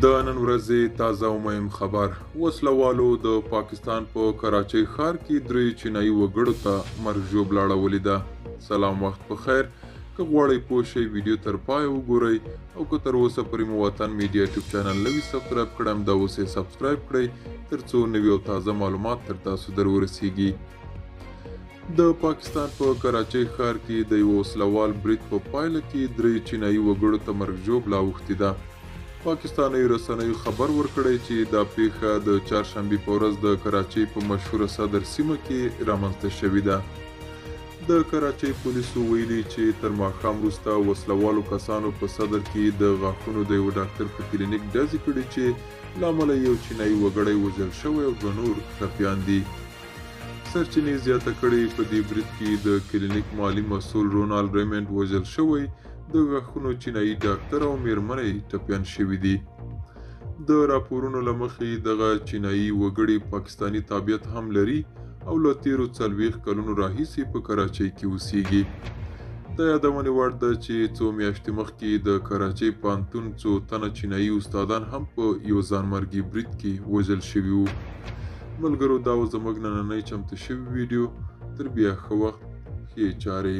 د نن ورځې تازه او مهم خبر. وسلوالو د پاکستان په کراچۍ ښار کې 3 چینایي وګړو ته مرګ ژوبله اړولې ده. سلام، وخت په خیر. که غواړئ پوه شئ ویډیو تر پایه وګورئ او که تر اوسه پورې مو وطن میډیا یوټیوب چینل نه وي سبسکرایب کړی همدا اوس یې سبسکرایب کړئ تر څو نوي او تازه معلومات تر تاسو در ورسیږي. د پاکستان په کراچۍ ښار کې د یو وسلوال برید په پایله کې 3 چینایي وګړو ته مرګ ژوبله اوښتې ده. پاکستاني رسنیو خبر ورکړی چې دا پیښه د چهارشنبې په ورځ د کراچۍ په مشهوره صدر سیمه کې رامنځته شوې ده. د کراچۍ پولیسو ویلي چې تر ماښام وروسته وسلوالو کسانو په صدر کې د غاښونو د یو ډاکټر په کلینیک ډزې کړې چې له امله یو چینایي وګړی وژل شوی او 2 نور ټپیان دي. سرچینې زیاته کړې په دې برید کې د کلینیک مالي مسؤل رونالډ ریمنډ وژل شوی، د غاښونو چینایي ډاکټر او میرمنې ټپیان شوي دي. د راپورونو له مخې دغه چینایي وګړي پاکستاني تابعیت هم لري او له تیرو 40 کلونو راهیسې په کراچۍ کې اوسیږي. د یادونې وړ ده چې څو میاشتې مخکې د کراچۍ پوهنتون څو تنه چینایي استادان هم په یو ځانمرګي برید کې وژل شوي وو. ملګرو، دا و زموږ نننۍ چمتو شوی ویډیو. تر بیا ښه وخت، ښې چارې.